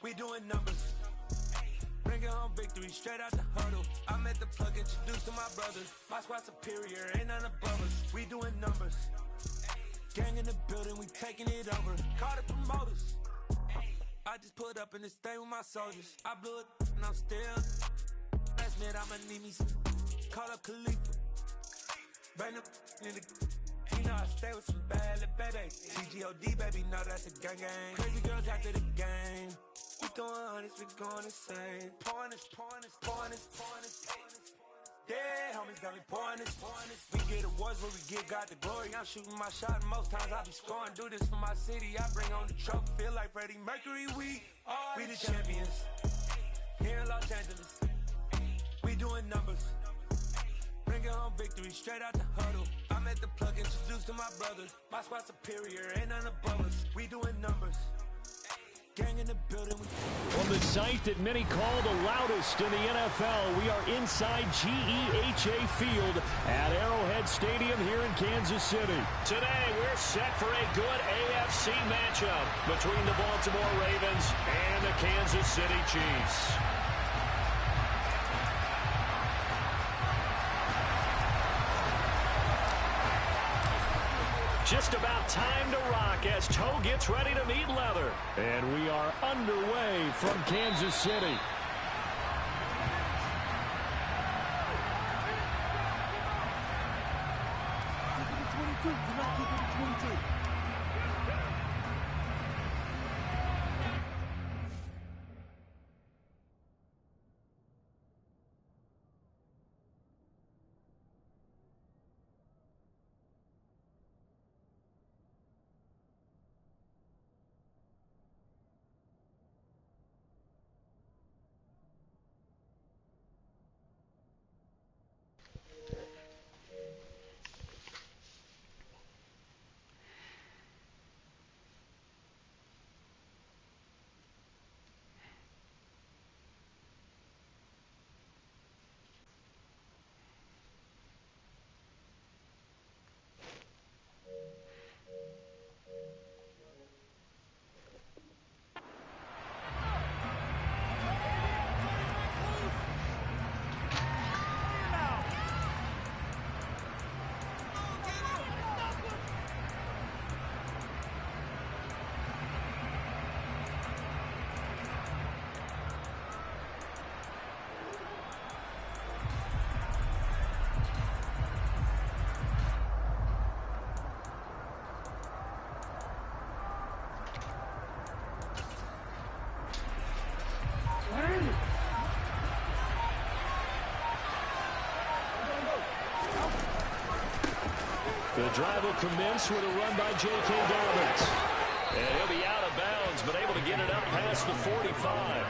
We doing numbers. Bringing home victory straight out the huddle. I'm at the plug, introduced to my brothers. My squad superior, ain't none above us. We doing numbers. Gang in the building, we taking it over. Call the promoters. I just put up in this thing with my soldiers. I blew it and I'm still. Last minute I'ma need me some. Call up Khalifa. Bring them in the. You know I stay with some bad little baby. CGOD baby, know that's a gang gang. Crazy girls after the game. We throwing hundreds, we going insane. Pouring this. Yeah, homies got me pouring this. We get awards where we give God the glory. I'm shooting my shot and most times I be scoring. Do this for my city, I bring on the trophy. Feel like Freddie Mercury, we the champions. Here in Los Angeles, we doing numbers. Bringing home victory straight out the huddle. I'm at the plug, introduced to my brothers. My squad superior, ain't none above us. We doing numbers. Gang in the building. From the site that many call the loudest in the NFL, we are inside GEHA Field at Arrowhead Stadium here in Kansas City. Today, we're set for a good AFC matchup between the Baltimore Ravens and the Kansas City Chiefs. Just about time to rock as toe gets ready to meet leather. And we are underway from Kansas City. Keep it at 22. Do not keep it at 22. The drive will commence with a run by J.K. Dobbins. And he'll be out of bounds, but able to get it up past the 45.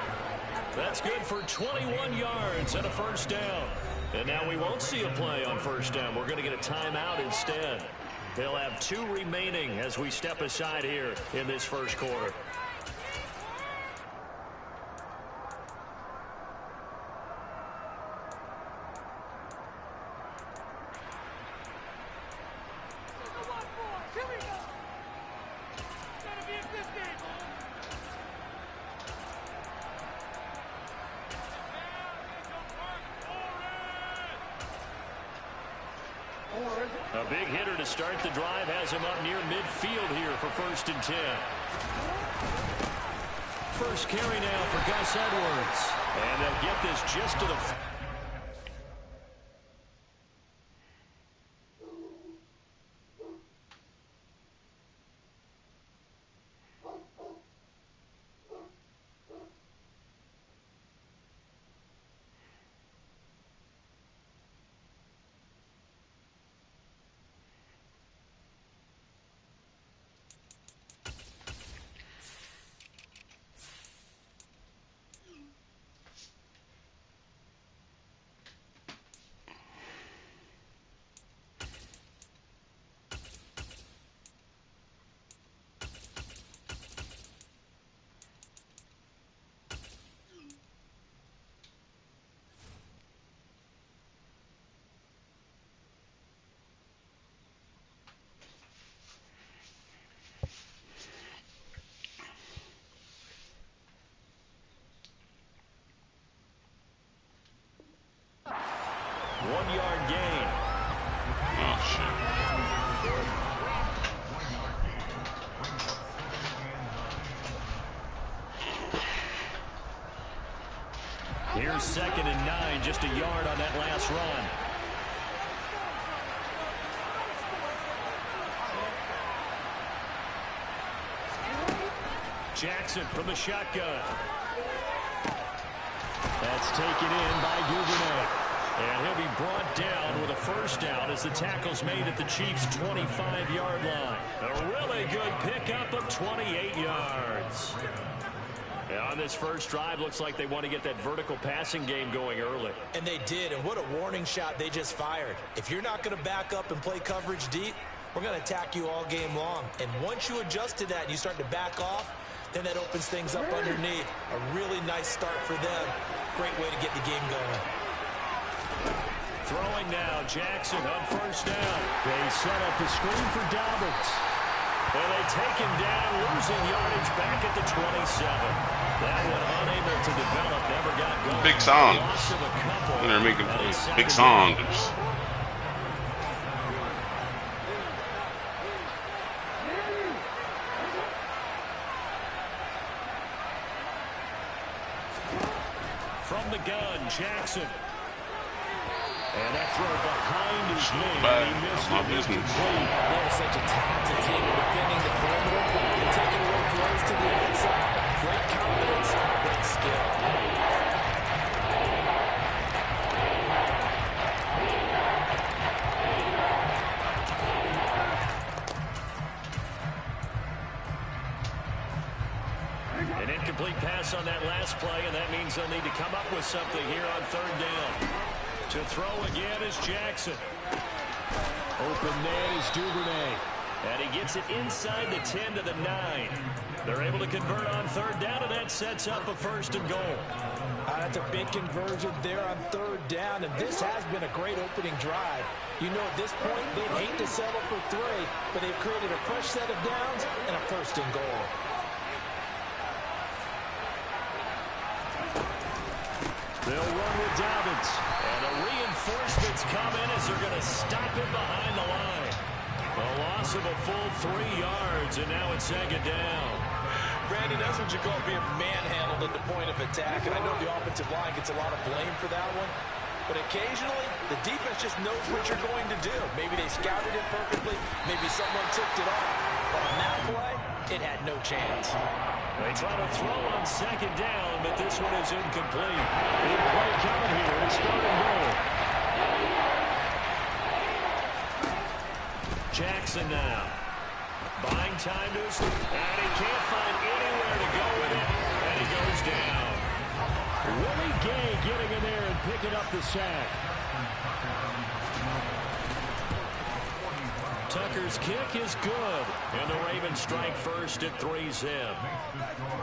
That's good for 21 yards and a first down. And now we won't see a play on first down. We're going to get a timeout instead. They'll have 2 remaining as we step aside here in this first quarter. A big hitter to start the drive has him up near midfield here for 1st and 10. First carry now for Gus Edwards. And they'll get this just to the... 1-yard gain. Oh, shit. Here's 2nd and 9, just a yard on that last run. Jackson from the shotgun. That's taken in by Duvernay. And he'll be brought down with a first down as the tackle's made at the Chiefs' 25-yard line. A really good pickup of 28 yards. On this first drive, looks like they want to get that vertical passing game going early. And they did, and what a warning shot they just fired. If you're not going to back up and play coverage deep, we're going to attack you all game long. And once you adjust to that and you start to back off, then that opens things up underneath. A really nice start for them. Great way to get the game going. Throwing now, Jackson on first down. They set up the screen for Dobbins. And they take him down, losing yardage back at the 27. That one unable to develop, never got going. Big songs. They're making big songs. From the gun, Jackson. And that throw behind his man. He missed my business. They're such a talented team at defending the perimeter and taking away throws to the outside. Great confidence, great skill. An incomplete pass on that last play, and that means they'll need to come up with something here on third down. To throw again is Jackson. Open man is Duvernay. And he gets it inside the 10 to the 9. They're able to convert on third down, and that sets up a 1st and goal. That's a big conversion there on third down, and this has been a great opening drive. You know, at this point, they'd hate to settle for 3, but they've created a fresh set of downs and a 1st and goal. They'll run with Dobbins. And the reinforcements come in as they're going to stop him behind the line. A loss of a full 3 yards, and now it's 2nd down. Brandon, that's what you call being manhandled at the point of attack. And I know the offensive line gets a lot of blame for that one. But occasionally, the defense just knows what you're going to do. Maybe they scouted it perfectly. Maybe someone tipped it off. But on that play, it had no chance. They try to throw on 2nd down, but this one is incomplete. Big play coming here. It's 3rd and goal. Jackson now. Buying time to his, and he can't find anywhere to go with it, and he goes down. Willie Gay getting in there and picking up the sack. Tucker's kick is good, and the Ravens strike first at 3-zip.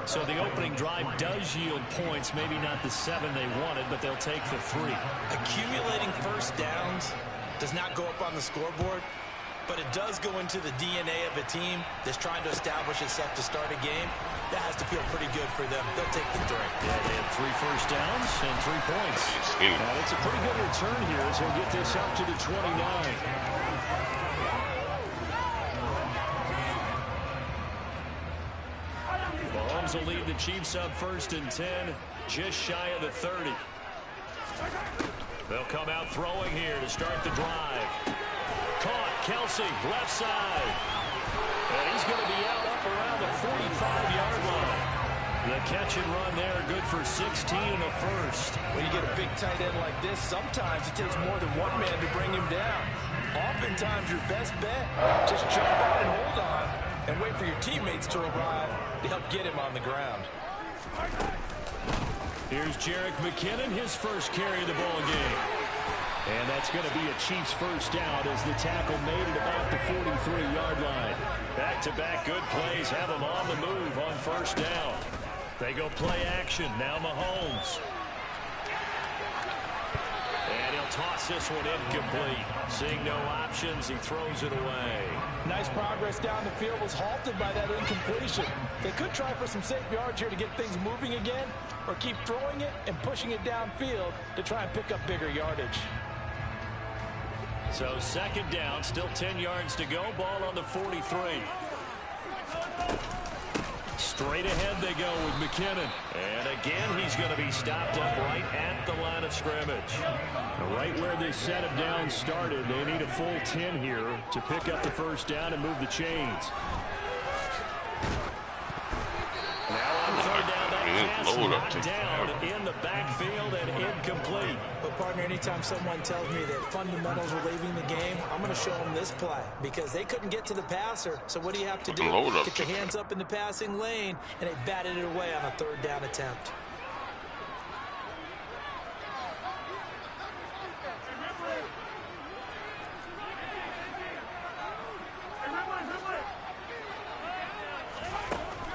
So the opening drive does yield points, maybe not the 7 they wanted, but they'll take the 3. Accumulating first downs does not go up on the scoreboard, but it does go into the DNA of a team that's trying to establish itself to start a game. That has to feel pretty good for them. They'll take the 3. Yeah, they had 3 first downs and 3 points. Now, it's a pretty good return here as he'll get this up to the 29. Mahomes will lead the Chiefs up 1st and 10, just shy of the 30. They'll come out throwing here to start the drive. Caught, Kelsey, left side. And he's going to be out up around the 45-yard line. The catch and run there, good for 16 and a 1st. When you get a big tight end like this, sometimes it takes more than one man to bring him down. Oftentimes, your best bet, just jump out and hold on and wait for your teammates to arrive to help get him on the ground. Here's Jerick McKinnon, his first carry of the ball game. And that's going to be a Chiefs first down as the tackle made it about the 43-yard line. Back-to-back good plays have them on the move on first down. They go play action. Now Mahomes. And he'll toss this one incomplete. Seeing no options, he throws it away. Nice progress down the field was halted by that incompletion. They could try for some safe yards here to get things moving again, or keep throwing it and pushing it downfield to try and pick up bigger yardage. So second down, still 10 yards to go. Ball on the 43. Straight ahead they go with McKinnon. And again, he's going to be stopped up right at the line of scrimmage. Right where they set him down started, they need a full 10 here to pick up the first down and move the chains. Now on third down, that pass knocked down in the backfield and incomplete. But, partner, anytime someone tells me that fundamentals are leaving the game, I'm going to show them this play because they couldn't get to the passer. So what do you have to do? Get your hands up in the passing lane, and they batted it away on a third down attempt.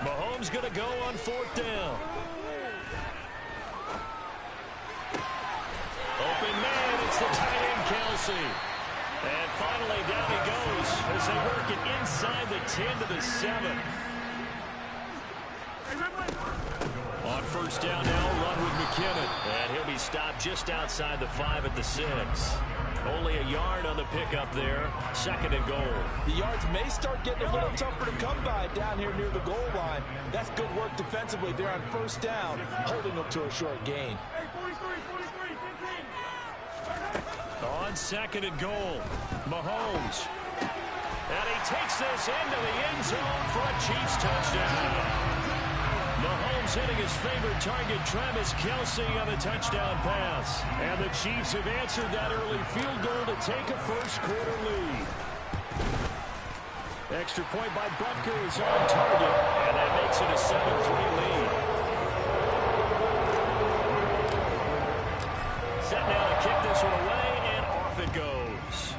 Mahomes going to go on fourth down. Open man, it's the tight end, Kelsey. And finally, down he goes as they work it inside the 10 to the 7. On first down now, run with McKinnon. And he'll be stopped just outside the 5 at the 6. Only a yard on the pickup there. Second and goal. The yards may start getting a little tougher to come by down here near the goal line. That's good work defensively there on first down, holding them to a short gain. On second and goal, Mahomes. And he takes this into the end zone for a Chiefs touchdown. Mahomes hitting his favorite target, Travis Kelsey, on the touchdown pass. And the Chiefs have answered that early field goal to take a first-quarter lead. Extra point by Butker is on target. And that makes it a 7-3 lead. Set now to kick this one away, and off it goes.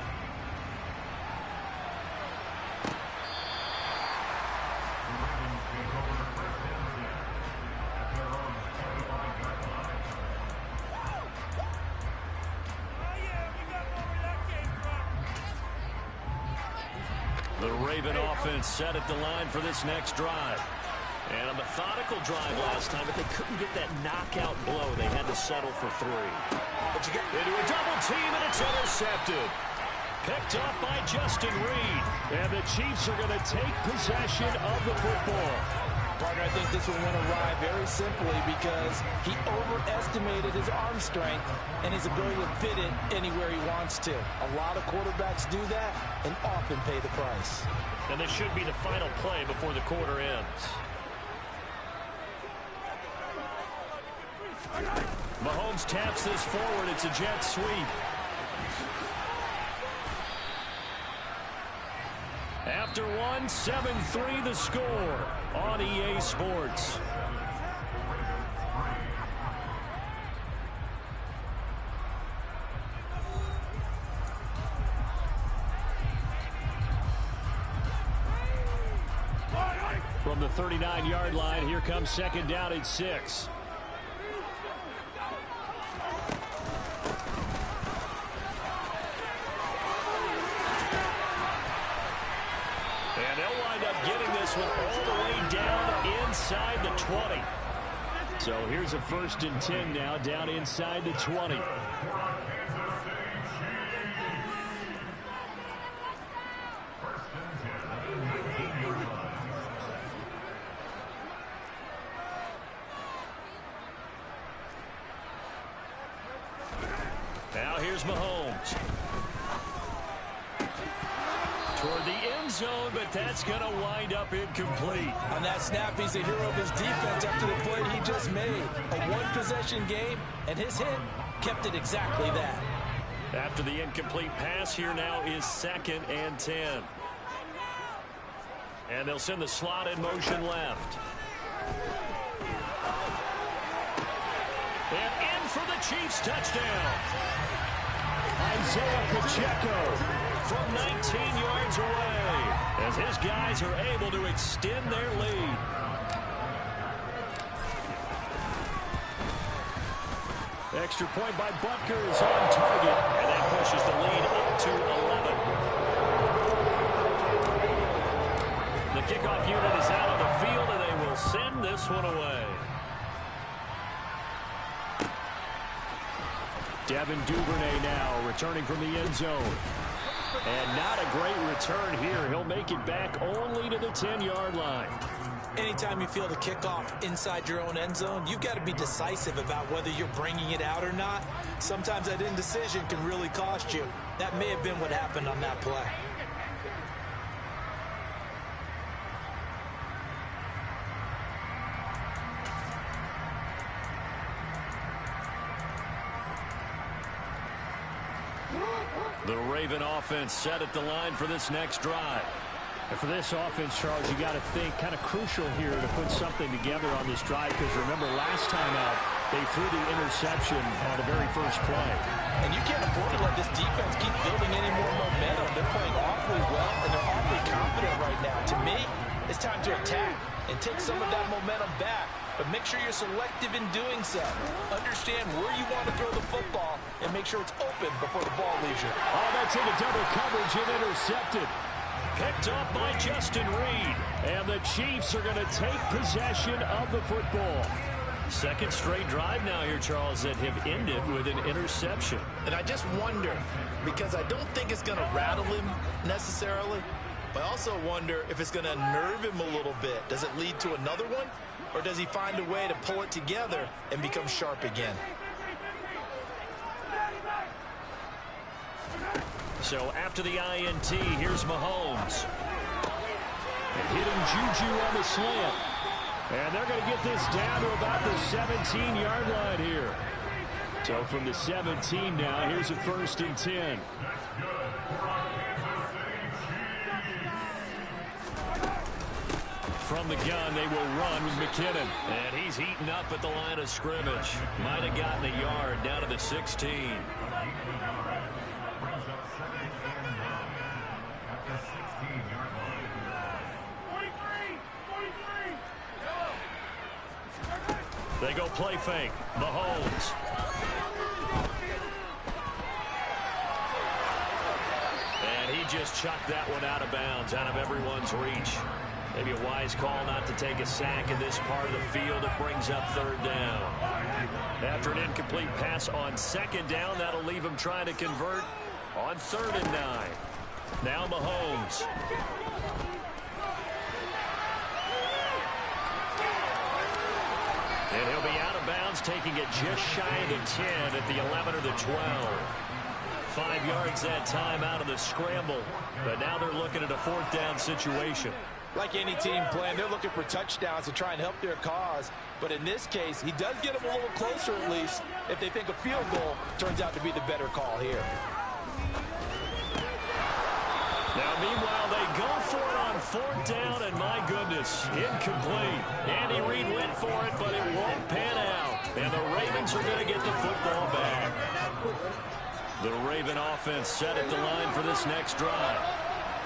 The Raven offense set at the line for this next drive. And a methodical drive last time, but they couldn't get that knockout blow. They had to settle for 3. But you get into a double team, and it's intercepted. Picked up by Justin Reed. And the Chiefs are going to take possession of the football. Partner, I think this one went awry very simply because he overestimated his arm strength and his ability to fit it anywhere he wants to. A lot of quarterbacks do that and often pay the price. And this should be the final play before the quarter ends. Mahomes taps this forward. It's a jet sweep. After one, 7-3 the score on EA Sports. From the 39-yard line, here comes second down at 6. And they'll wind up getting this one all the way down inside the 20. So here's a 1st and 10 now, down inside the 20. Now here's Mahomes. Toward the end zone, but that's going to wind up incomplete. On that snap, he's a hero of his defense after the play he just made. A one-possession game, and his hit kept it exactly that. After the incomplete pass, here now is 2nd and 10. And they'll send the slot in motion left. And in for the Chiefs touchdown. Isaiah Pacheco from 19 yards away as his guys are able to extend their lead. Extra point by Butker is on target. And that pushes the lead up to 11. The kickoff unit is out on the field, and they will send this one away. Devin Duvernay now returning from the end zone. And not a great return here. He'll make it back only to the 10-yard line. Anytime you feel the kickoff inside your own end zone, you've got to be decisive about whether you're bringing it out or not. Sometimes that indecision can really cost you. That may have been what happened on that play. The Raven offense set at the line for this next drive. And for this offense, Charles, you got to think kind of crucial here to put something together on this drive, because remember last time out they threw the interception on the very first play. And you can't afford to let this defense keep building any more momentum. They're playing awfully well, and they're awfully confident right now. To me, it's time to attack and take some of that momentum back. But make sure you're selective in doing so. Understand where you want to throw the football and make sure it's open before the ball leaves you. Oh, that's into double coverage and intercepted. Picked up by Justin Reed. And the Chiefs are going to take possession of the football. Second straight drive now here, Charles, that have ended with an interception. And I just wonder, because I don't think it's going to rattle him necessarily, but I also wonder if it's going to unnerve him a little bit. Does it lead to another one? Or does he find a way to pull it together and become sharp again? So after the INT, here's Mahomes. And hitting Juju on the slant. And they're going to get this down to about the 17-yard line here. So from the 17 now, here's a 1st and 10. From the gun, they will run with McKinnon. And he's heating up at the line of scrimmage. Might have gotten a yard down to the 16. They go play fake. Mahomes. And he just chucked that one out of bounds, out of everyone's reach. Maybe a wise call not to take a sack in this part of the field. It brings up 3rd down. After an incomplete pass on 2nd down, that'll leave him trying to convert on 3rd and 9. Now Mahomes. And he'll be out of bounds, taking it just shy of the 10 at the 11 or the 12. 5 yards that time out of the scramble. But now they're looking at a 4th down situation. Like any team playing, they're looking for touchdowns to try and help their cause. But in this case, he does get them a little closer at least if they think a field goal turns out to be the better call here. Now, meanwhile, they go for it on 4th down, and my goodness, incomplete. Andy Reid went for it, but it won't pan out. And the Ravens are going to get the football back. The Raven offense set at the line for this next drive.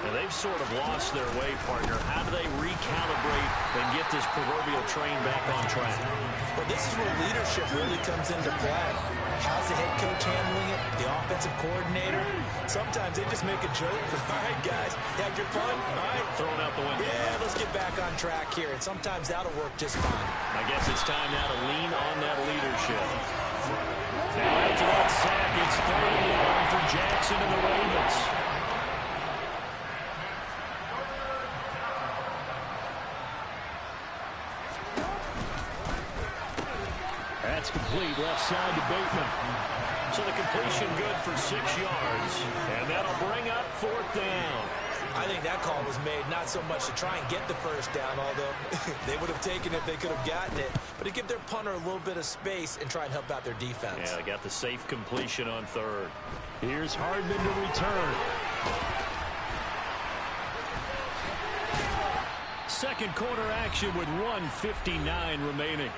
And they've sort of lost their way, partner. How do they recalibrate and get this proverbial train back on track? Well, this is where leadership really comes into play. How's the head coach handling it? The offensive coordinator? Sometimes they just make a joke. All right, guys, had your fun? All right. Throwing out the window. Yeah, let's get back on track here. And sometimes that'll work just fine. I guess it's time now to lean on that leadership. Now after that sack, it's 3rd and long for Jackson and the Ravens. That's complete, left side to Bateman. So the completion good for 6 yards. And that'll bring up 4th down. I think that call was made not so much to try and get the 1st down, although they would have taken it if they could have gotten it, but to give their punter a little bit of space and try and help out their defense. Yeah, they got the safe completion on 3rd. Here's Hardman to return. Second quarter action with 1:59 remaining.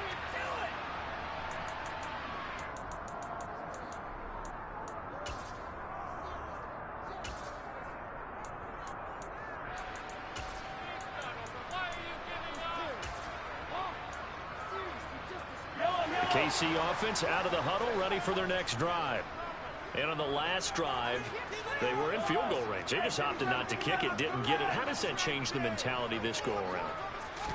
KC offense out of the huddle, ready for their next drive. And on the last drive, they were in field goal range. They just opted not to kick it, didn't get it. How does that change the mentality this go around?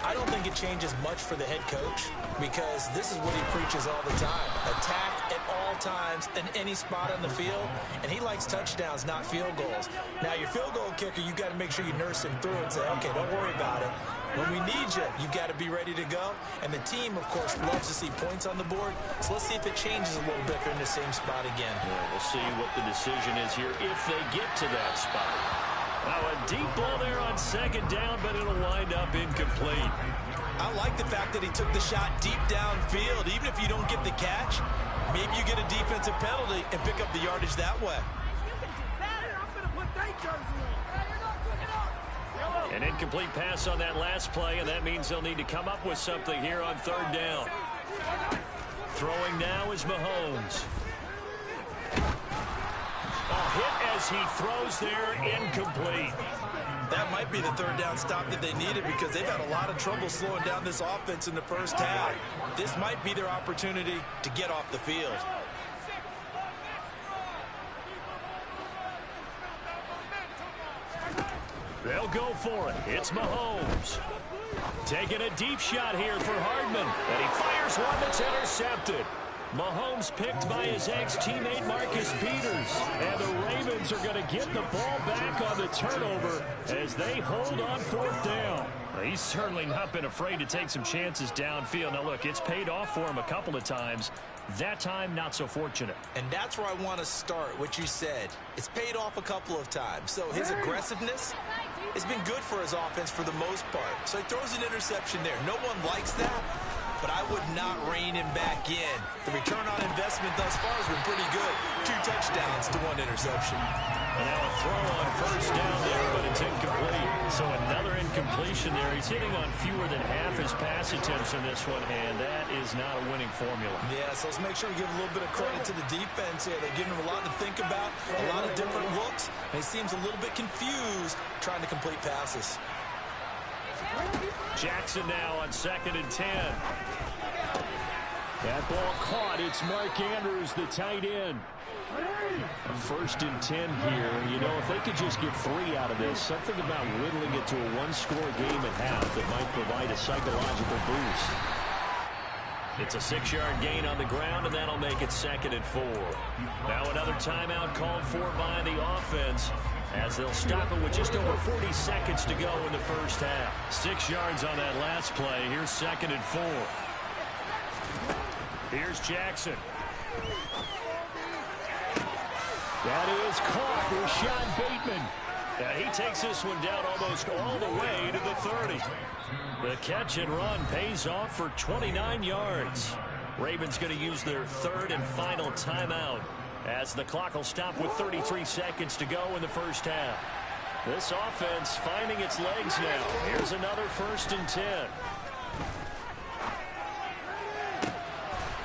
I don't think it changes much for the head coach because this is what he preaches all the time. Attack at all times in any spot on the field, and he likes touchdowns, not field goals. Now, your field goal kicker, you got to make sure you nurse him through and say, okay, don't worry about it. When we need you, you got to be ready to go. And the team, of course, loves to see points on the board. So let's see if it changes a little bit if they're in the same spot again. Yeah, we'll see what the decision is here if they get to that spot. Now a deep ball there on second down, but it'll wind up incomplete. I like the fact that he took the shot deep downfield. Even if you don't get the catch, maybe you get a defensive penalty and pick up the yardage that way. An incomplete pass on that last play, and that means they'll need to come up with something here on third down. Throwing now is Mahomes. A hit as he throws there, incomplete. That might be the third down stop that they needed because they've had a lot of trouble slowing down this offense in the first half. This might be their opportunity to get off the field. They'll go for it. It's Mahomes. Taking a deep shot here for Hardman. And he fires one that's intercepted. Mahomes picked by his ex-teammate Marcus Peters. And the Ravens are going to get the ball back on the turnover as they hold on fourth down. He's certainly not been afraid to take some chances downfield. Now, look, it's paid off for him a couple of times. That time, not so fortunate. And that's where I want to start, what you said. It's paid off a couple of times. So his aggressiveness has been good for his offense for the most part. So he throws an interception there. No one likes that, but I would not rein him back in. The return on investment thus far has been pretty good. 2 touchdowns to 1 interception. And now a throw on first down there, but it's incomplete. So another incompletion there. He's hitting on fewer than half his pass attempts in this one, and that is not a winning formula. Yeah, so let's make sure we give a little bit of credit to the defense here. They're giving him a lot to think about, a lot of different looks, and he seems a little bit confused trying to complete passes. Jackson now on 2nd and 10. That ball caught. It's Mark Andrews, the tight end. 1st and 10 here. You know, if they could just get 3 out of this, something about whittling it to a 1-score game at half that might provide a psychological boost. It's a 6-yard gain on the ground, and that'll make it 2nd and 4. Now another timeout called for by the offense as they'll stop it with just over 40 seconds to go in the first half. 6 yards on that last play. Here's 2nd and 4. Here's Jackson. That is caught. Rashad Bateman. He takes this one down almost all the way to the 30. The catch and run pays off for 29 yards. Ravens going to use their 3rd and final timeout as the clock will stop with 33 seconds to go in the first half. This offense finding its legs now. Here's another 1st and 10.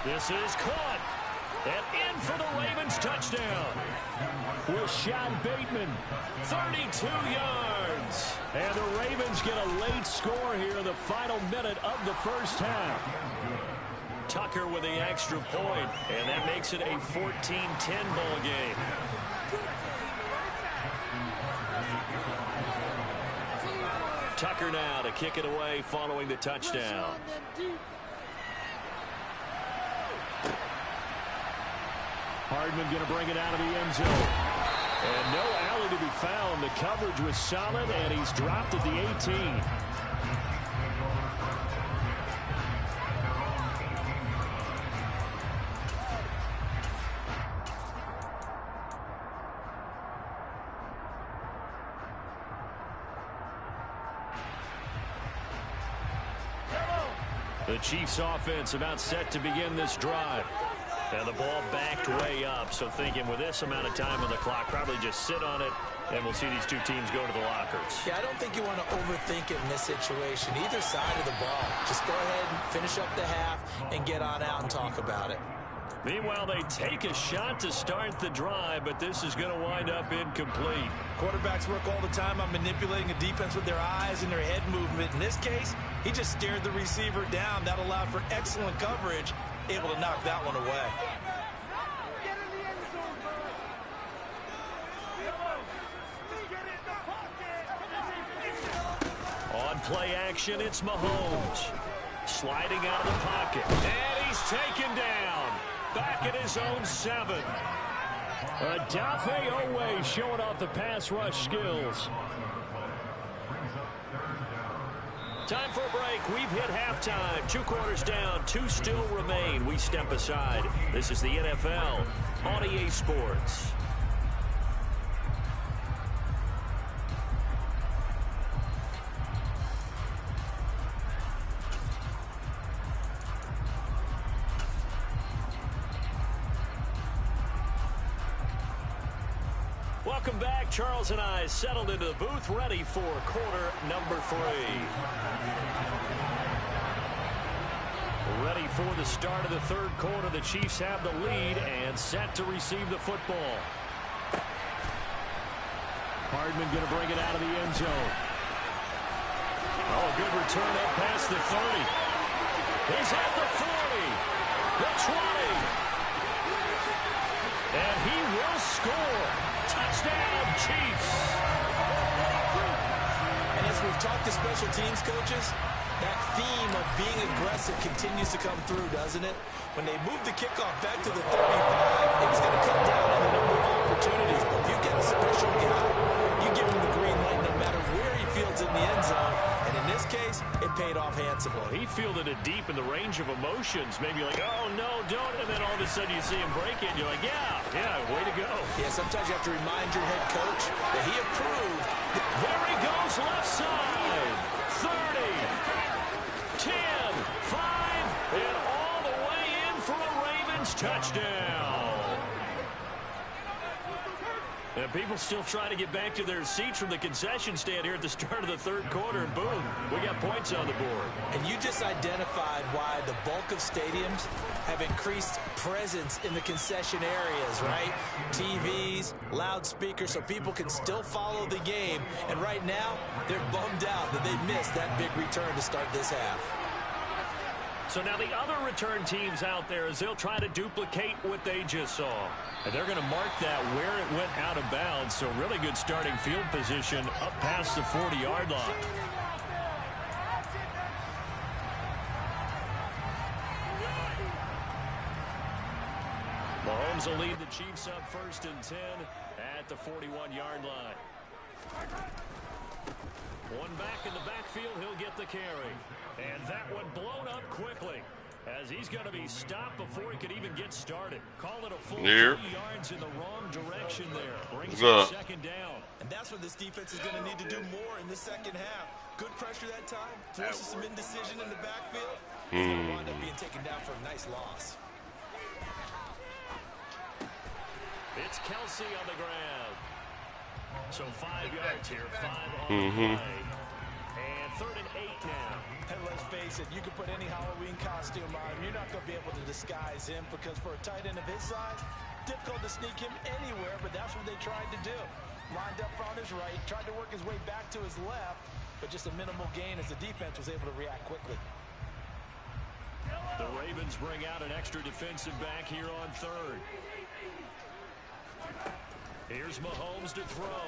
This is caught. And in for the Ravens touchdown. Rashad Bateman, 32 yards. And the Ravens get a late score here in the final minute of the first half. Tucker with the extra point, and that makes it a 14-10 ball game. Tucker now to kick it away following the touchdown. Hardman going to bring it out of the end zone. And no alley to be found. The coverage was solid, and he's dropped at the 18. The Chiefs offense about set to begin this drive. And the ball backed way up, so thinking with this amount of time on the clock, probably just sit on it, and we'll see these two teams go to the lockers. Yeah, I don't think you want to overthink it in this situation. Either side of the ball. Just go ahead and finish up the half and get on out and talk about it. Meanwhile, they take a shot to start the drive, but this is going to wind up incomplete. Quarterbacks work all the time on manipulating a defense with their eyes and their head movement. In this case, he just stared the receiver down. That allowed for excellent coverage, able to knock that one away. play action. It's Mahomes. Sliding out of the pocket. And he's taken down. Back at his own 7. Odafe Oweh showing off the pass rush skills. Time for a break. We've hit halftime. 2 quarters down. 2 still remain. We step aside. This is the NFL on EA Sports. Welcome back. Charles and I settled into the booth, ready for quarter number 3. Ready for the start of the 3rd quarter. The Chiefs have the lead and set to receive the football. Hardman going to bring it out of the end zone. Oh, a good return up past the 30. He's at the 40, the 20. And he will score. Touchdown, Chiefs. And as we've talked to special teams coaches, that theme of being aggressive continues to come through, doesn't it? When they move the kickoff back to the 35, it was going to come down to the number of opportunities. But if you get a special guy, you give him the green light no matter where he fields in the end zone. And in this case, it paid off handsomely. He fielded it deep in the range of emotions. Maybe like, oh, no, don't. And then all of a sudden you see him break it. And you're like, yeah, way to go. Yeah, sometimes you have to remind your head coach that he approved. There he goes, left side. 30, 10, 5, and all the way in for a Ravens touchdown. And people still trying to get back to their seats from the concession stand here at the start of the 3rd quarter, and boom, we got points on the board. And you just identified why the bulk of stadiums have increased presence in the concession areas, right? TVs, loudspeakers, so people can still follow the game. And right now, they're bummed out that they missed that big return to start this half. So now the other return teams out there, as they'll try to duplicate what they just saw. And they're going to mark that where it went out of bounds. So really good starting field position up past the 40-yard line. Mahomes will lead the Chiefs up 1st and 10 at the 41-yard line. One back in the backfield, he'll get the carry. And that one blown up quickly as he's going to be stopped before he could even get started. Call it a full 30 yards in the wrong direction there. Brings up 2nd down. And that's what this defense is going to need to do more in the 2nd half. Good pressure that time, forces some indecision in the backfield. He's going to wind up being taken down for a nice loss. It's Kelsey on the ground. So 5 yards here, 5 on the play. And 3rd and 8 now. And let's face it, you can put any Halloween costume on him. You're not going to be able to disguise him because for a tight end of his size, difficult to sneak him anywhere, but that's what they tried to do. Lined up on his right, tried to work his way back to his left, but just a minimal gain as the defense was able to react quickly. The Ravens bring out an extra defensive back here on 3rd. Here's Mahomes to throw.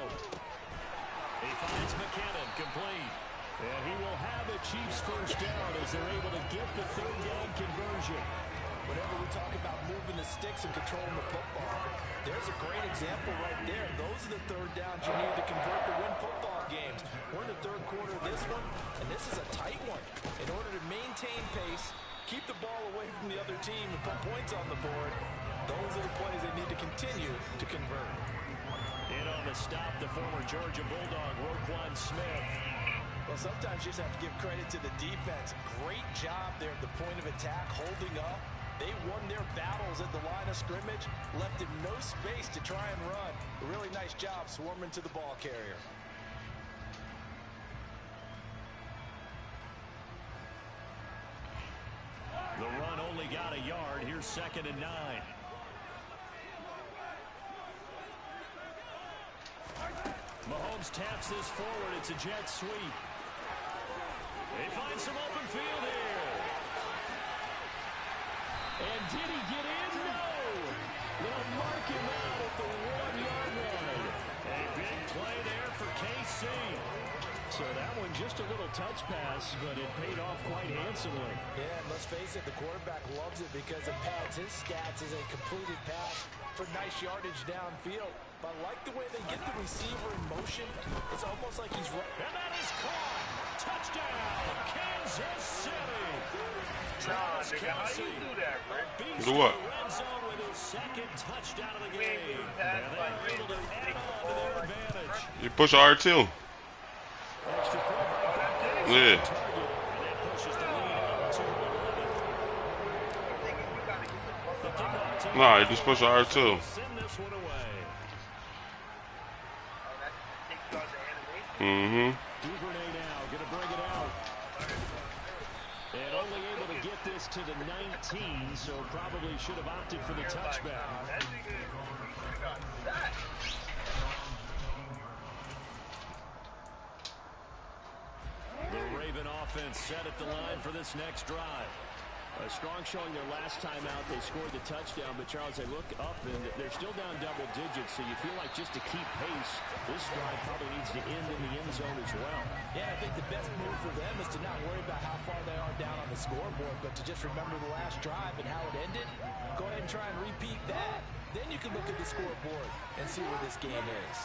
He finds McKinnon, complete. And he will have a Chiefs 1st down as they're able to get the 3rd down conversion. Whenever we talk about moving the sticks and controlling the football, there's a great example right there. Those are the 3rd downs you need to convert to win football games. We're in the 3rd quarter of this one, and this is a tight one. In order to maintain pace, keep the ball away from the other team, and put points on the board, those are the plays they need to continue to convert. In on the stop, the former Georgia Bulldog, Roquan Smith. Well, sometimes you just have to give credit to the defense. Great job there at the point of attack, holding up. They won their battles at the line of scrimmage, left him no space to try and run. A really nice job swarming to the ball carrier. The run only got a yard. Here's 2nd and 9. Mahomes taps this forward. It's a jet sweep. They find some open field here. And did he get in? No. They'll mark him out at the 1-yard line. A big play there for KC. So that one just a little touch pass, but it paid off quite handsomely. Yeah, and let's face it, the quarterback loves it because it pads his stats as a completed pass for nice yardage downfield. But I like the way they get the receiver in motion. It's almost like he's right. And that is caught. Touchdown, Kansas City. Nah, nigga, how you do that, bro? Do what? Red zone with his second touchdown of the game. And they're able to add on to their advantage. You push R2. Extra point by Beckham. Yeah. And that pushes the lead up to 11. The kickoff team. Nah, you just push R2. Send this one away. Mm-hmm. Duvernay now going to bring it out. And only able to get this to the 19, so probably should have opted for the touchback. The Raven offense set at the line for this next drive. A strong showing their last time out. They scored the touchdown, but Charles, they look up and they're still down double digits, so you feel like just to keep pace, this drive probably needs to end in the end zone as well. Yeah, I think the best move for them is to not worry about how far they are down on the scoreboard, but to just remember the last drive and how it ended. Go ahead and try and repeat that. Then you can look at the scoreboard and see where this game is.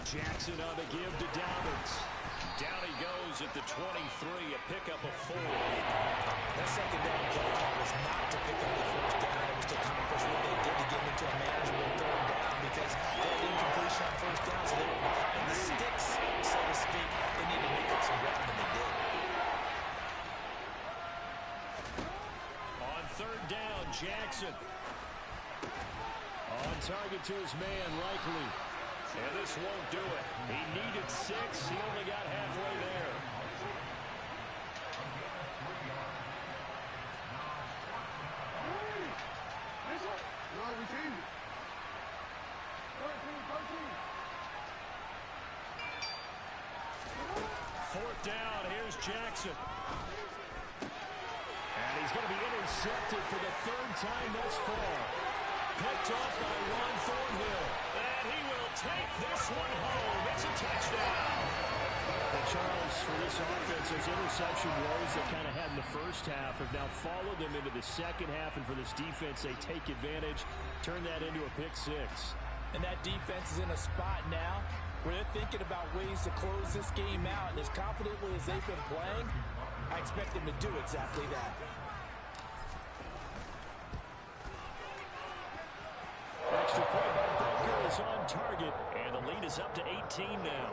Jackson on the give to Dobbins. Down he goes at the 23, a pickup of 4. That second down play call was not to pick up the first down. It was to accomplish what they did to get into a manageable third down because they had incompletion on first down, so they were behind the sticks, so to speak. They need to make up some ground, and they did. On third down, Jackson. On target to his man, Likely. And this won't do it. He needed 6. He only got halfway there. Fourth down, here's Jackson. And he's going to be intercepted for the third time thus far. Picked off by Ron Thornhill. And he will take this one home. It's a touchdown. And Charles, for this offense, those interception woes they kind of had in the first half have now followed them into the second half. And for this defense, they take advantage, turn that into a pick 6. And that defense is in a spot now where they're thinking about ways to close this game out. And as confidently as they've been playing, I expect them to do exactly that. Extra point by Booker is on target, and the lead is up to 18 now.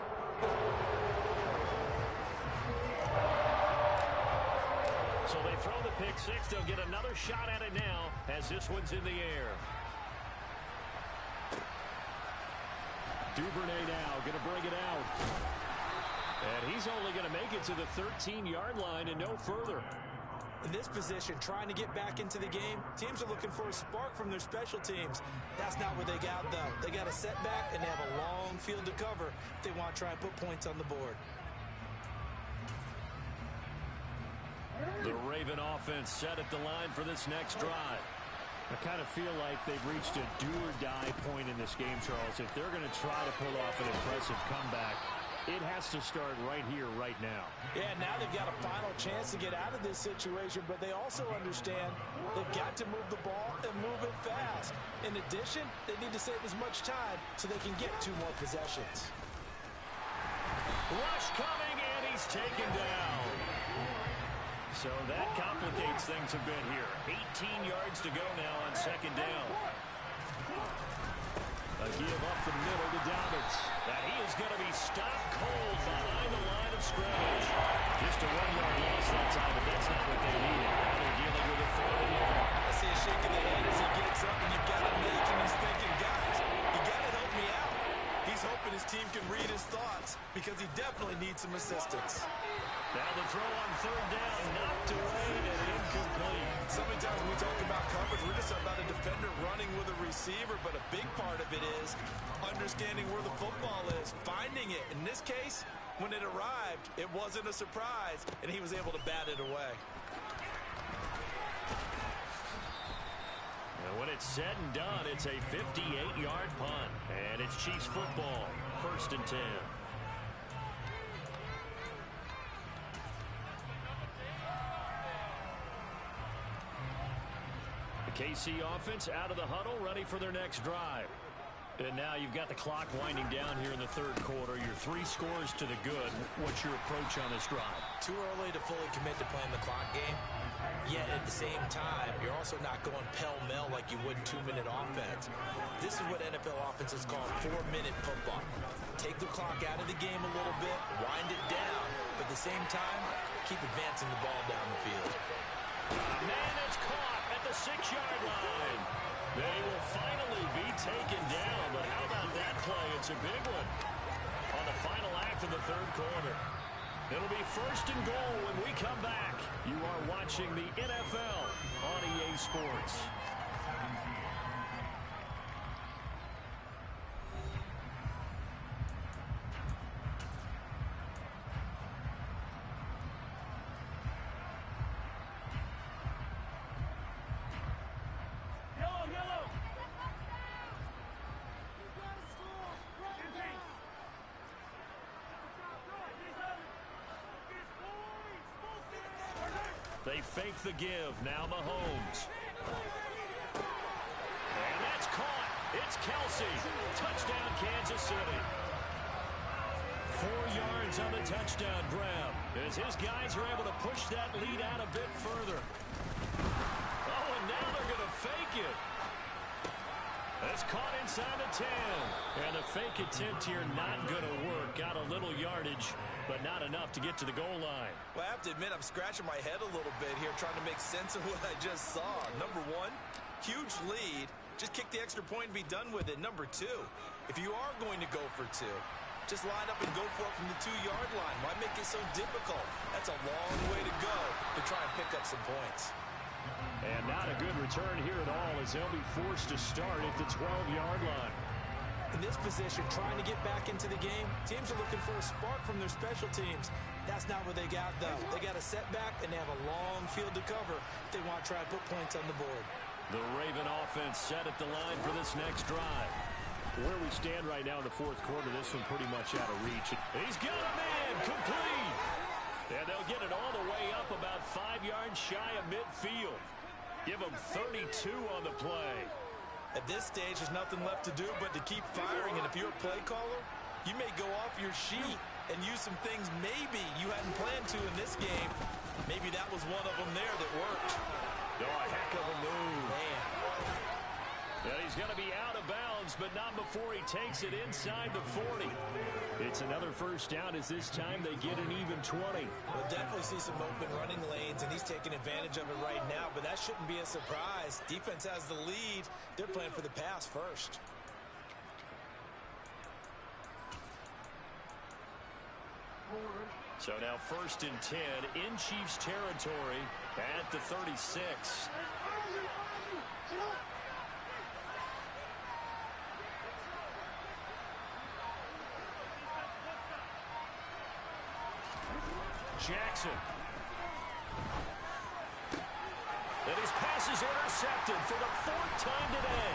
So they throw the pick 6. They'll get another shot at it now as this one's in the air. Duvernay now going to bring it out. And he's only going to make it to the 13-yard line and no further. In this position, trying to get back into the game, teams are looking for a spark from their special teams. That's not what they got, though. They got a setback, and they have a long field to cover if they want to try and put points on the board. The Raven offense set at the line for this next drive. I kind of feel like they've reached a do-or-die point in this game, Charles. If they're going to try to pull off an impressive comeback, it has to start right here, right now. Yeah, now they've got a final chance to get out of this situation, but they also understand they've got to move the ball and move it fast. In addition, they need to save as much time so they can get 2 more possessions. Rush coming, and he's taken down. So that complicates things a bit here. 18 yards to go now on second down. A give up the middle to Dobbins. And he is going to be stopped cold behind the line of scrimmage. Just a 1-yard loss that time, but that's not what they needed. Now they're dealing with a 4th and long. I see a shake of the head as he gets up, and you've got a Nate, and he's thinking, guys, you got to help me out. He's hoping his team can read his thoughts because he definitely needs some assistance. Now the throw on third down, knocked away and incomplete. So many times when we talk about coverage, we're just about a defender running with a receiver, but a big part of it is understanding where the football is, finding it. In this case, when it arrived, it wasn't a surprise, and he was able to bat it away. And when it's said and done, it's a 58-yard punt. And it's Chiefs football. 1st and 10. The KC offense out of the huddle, ready for their next drive. And now you've got the clock winding down here in the 3rd quarter. Your 3 scores to the good. What's your approach on this drive? Too early to fully commit to playing the clock game. Yet at the same time, you're also not going pell-mell like you would in 2-minute offense. This is what NFL offenses call 4-minute football. Take the clock out of the game a little bit, wind it down, but at the same time, keep advancing the ball down the field. Man, it's caught at the 6-yard line. They will finally be taken down, but how about that play? It's a big one on the final act of the 3rd quarter. It'll be 1st and goal when we come back. You are watching the NFL on EA Sports. They fake the give. Now Mahomes. And that's caught. It's Kelsey. Touchdown, Kansas City. 4 yards on the touchdown grab as his guys are able to push that lead out a bit further. Oh, and now they're going to fake it. That's caught inside the 10. And the fake attempt here not going to work. Got a little yardage, but not enough to get to the goal line. Well, I have to admit, I'm scratching my head a little bit here trying to make sense of what I just saw. Number 1, huge lead. Just kick the extra point and be done with it. Number 2, if you are going to go for 2, just line up and go for it from the 2-yard line. Why make it so difficult? That's a long way to go to try and pick up some points. And not a good return here at all as they'll be forced to start at the 12-yard line. In this position, trying to get back into the game, teams are looking for a spark from their special teams. That's not what they got, though. They got a setback, and they have a long field to cover if they want to try and put points on the board. The Raven offense set at the line for this next drive. Where we stand right now in the 4th quarter, this one pretty much out of reach. He's got a man, complete. And they'll get it all the way up about 5 yards shy of midfield. Give them 32 on the play. At this stage, there's nothing left to do but to keep firing. And if you're a play caller, you may go off your sheet and use some things maybe you hadn't planned to in this game. Maybe that was one of them there that worked. Oh, a heck of a move. Man. And he's going to be out of bounds, but not before he takes it inside the 40. It's another 1st down as this time they get an even 20. We'll definitely see some open running lanes, and he's taking advantage of it right now, but that shouldn't be a surprise. Defense has the lead. They're playing for the pass first. So now 1st and 10 in Chiefs territory at the 36. Jackson. And his pass is intercepted for the 4th time today.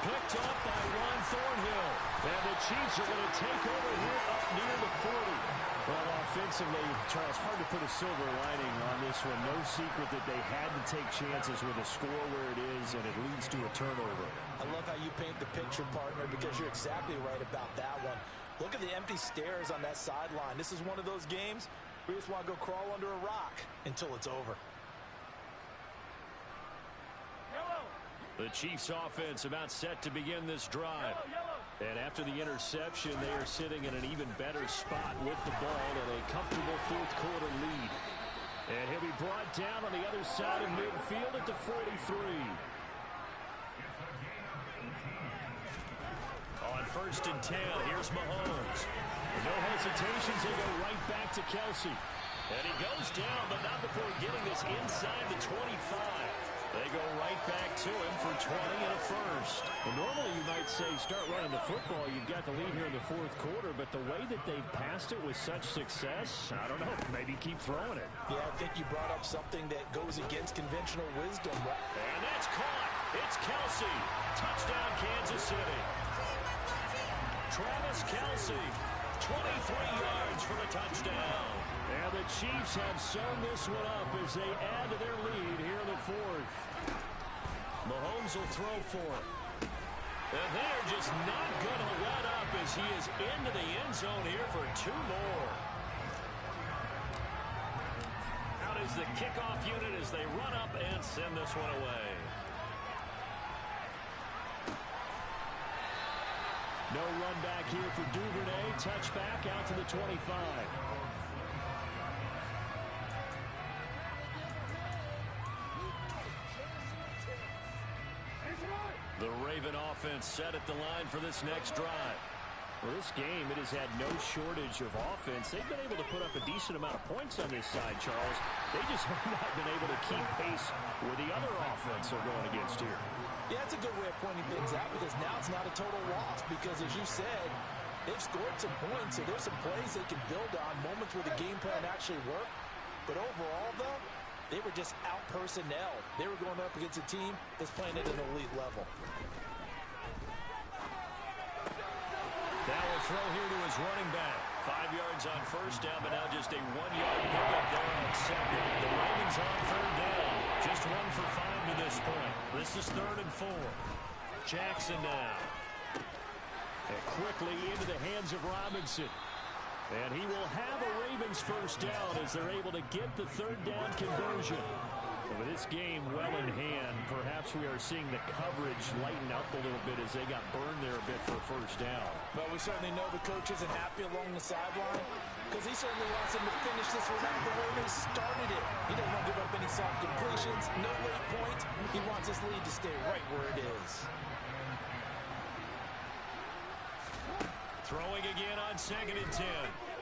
Picked up by Ron Thornhill. And the Chiefs are going to take over here up near the 40. Well, offensively, Charles, hard to put a silver lining on this one. No secret that they had to take chances with a score where it is, and it leads to a turnover. I love how you paint the picture, partner, because you're exactly right about that one. Look at the empty stares on that sideline. This is one of those games where you just want to go crawl under a rock until it's over. The Chiefs offense about set to begin this drive. And after the interception, they are sitting in an even better spot with the ball and a comfortable 4th quarter lead. And he'll be brought down on the other side of midfield at the 43. On 1st and 10, here's Mahomes. No hesitations, they go right back to Kelsey. And he goes down, but not before getting this inside the 25. They go right back to him for 20 and a 1st. And normally you might say start running the football. You've got the lead here in the 4th quarter, but the way that they've passed it with such success, I don't know, maybe keep throwing it. Yeah, I think you brought up something that goes against conventional wisdom. And that's caught. It's Kelsey. Touchdown, Kansas City. Travis Kelce, 23 yards for the touchdown. And the Chiefs have sewn this one up as they add to their lead here in the fourth. Mahomes will throw for it. And they're just not going to let up as he is into the end zone here for 2 more. Out is the kickoff unit as they run up and send this one away. No run back here for Duvernay. Touchback out to the 25. The Raven offense set at the line for this next drive. Well, this game, it has had no shortage of offense. They've been able to put up a decent amount of points on this side, Charles. They just have not been able to keep pace with the other offense they're going against here. Yeah, that's a good way of pointing things out because now it's not a total loss because, as you said, they've scored some points, so there's some plays they can build on, moments where the game plan actually worked. But overall, though, they were just out-personnel. They were going up against a team that's playing at an elite level. Now we'll throw here to his running back. 5 yards on first down, but now just a 1-yard pickup there on second. The Ravens on third down. Just 1 for 5 to this point. This is 3rd and 4. Jackson now. And quickly into the hands of Robinson. And he will have a Ravens first down as they're able to get the 3rd down conversion. With this game well in hand, perhaps we are seeing the coverage lighten up a little bit as they got burned there a bit for a first down. But we certainly know the coach isn't happy along the sideline because he certainly wants them to finish this one out the way they started it. He doesn't want to give up any soft completions, no late points. He wants this lead to stay right where it is. Throwing again on 2nd and 10.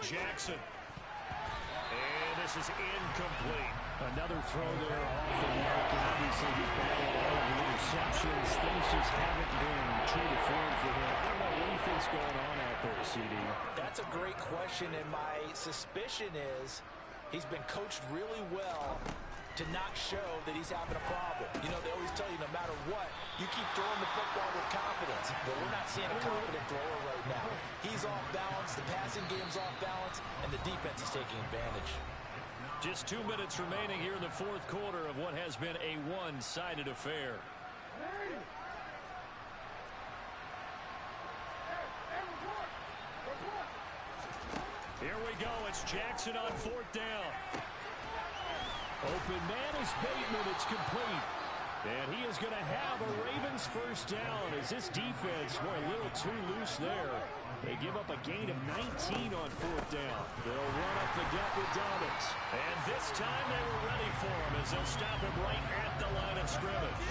Jackson. And this is incomplete. Another throw there off the mark, and obviously he's battled all of the interceptions. Things just haven't been true to form for him. I don't know what he thinks going on out there, CD. That's a great question, and my suspicion is he's been coached really well to not show that he's having a problem. You know, they always tell you no matter what, you keep throwing the football with confidence. But we're not seeing a confident thrower right now. He's off balance, the passing game's off balance, and the defense is taking advantage. Just 2 minutes remaining here in the fourth quarter of what has been a one-sided affair. Here we go. It's Jackson on 4th down. Open man is Bateman. It's complete. And he is going to have a Ravens first down as this defense were a little too loose there. They give up a gain of 19 on 4th down. They'll run up the gut with Dobbins. And this time they were ready for him as they'll stop him right at the line of scrimmage.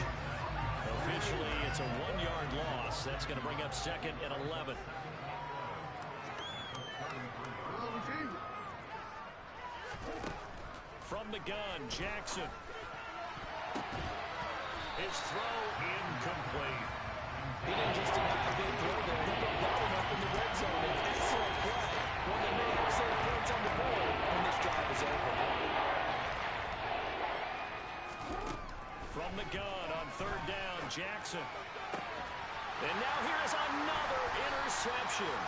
Officially, it's a 1-yard loss. That's going to bring up 2nd and 11. From the gun, Jackson. His throw incomplete. He didn't just deny a big throw there. He put Bowden up in the red zone. An excellent play. One that may have saved points on the board when this drive is over. From the gun on 3rd down, Jackson. And now here is another interception.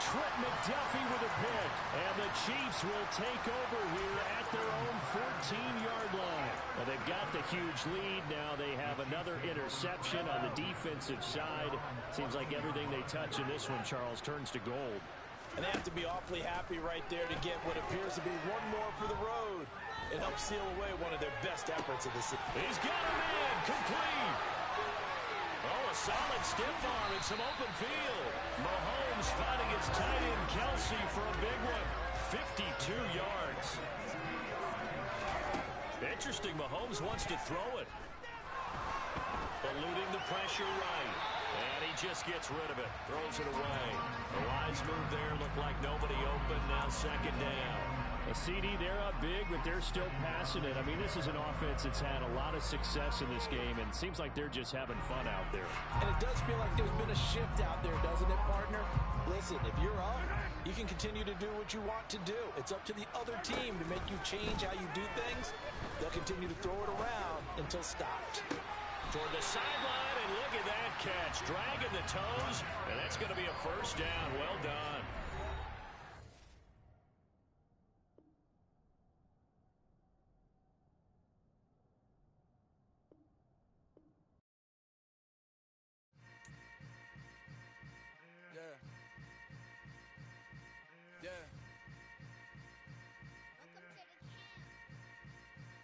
Trent McDuffie with a pick. And the Chiefs will take over here at their own 14-yard line. Well, they've got the huge lead. Now they have another interception on the defensive side. Seems like everything they touch in this one, Charles, turns to gold. And they have to be awfully happy right there to get what appears to be one more for the road. It helps seal away one of their best efforts of the season. He's got a man complete. Oh, a solid stiff arm and some open field. Mahomes finding his tight end Kelce for a big one. 52 yards. Interesting, Mahomes wants to throw it. Eluding the pressure right. And he just gets rid of it. Throws it away. The wise move there. Looked like nobody open. Now 2nd down. A CD, they're up big, but they're still passing it. I mean, this is an offense that's had a lot of success in this game, and it seems like they're just having fun out there. And it does feel like there's been a shift out there, doesn't it, partner? Listen, if you're up, you can continue to do what you want to do. It's up to the other team to make you change how you do things. They'll continue to throw it around until stopped. toward the sideline, and look at that catch. Dragging the toes, and that's going to be a first down. Well done. Yeah. Yeah.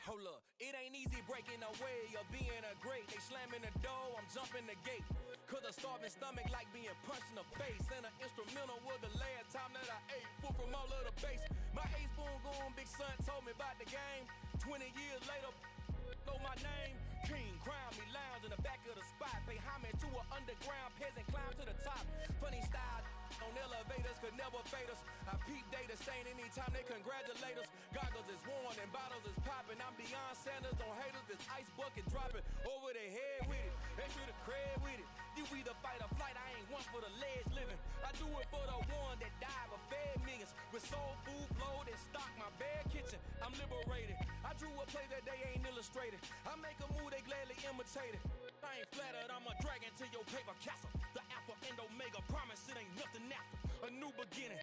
Hold up, it ain't easy breaking away or being a great. They slamming the door, I'm jumping the gate. Cause a starving stomach like being punched in the face. And an instrumental was the last time that I ate. Full from all of the bass. My ace boom goon, big son told me about the game. 20 years later, know my name. King, crown me, lounge in the back of the spot. Pay homage to an underground peasant, climb to the top. Funny style on elevators could never fade us. I peep data stain anytime they congratulate us. Goggles is worn and bottles is popping. I'm beyond Sanders on haters, this ice bucket dropping over their head with it. They should have cred with it. You either fight or flight, I ain't one for the ledge living. I do it for the one that died but fed millions. With soul food flowed and stocked my bare kitchen. I'm liberated. I drew a play that they ain't illustrated. I make a move, they gladly imitate it. I ain't flattered, I'm a dragon to your paper castle. The alpha and omega, promise it ain't nothing after. A new beginning,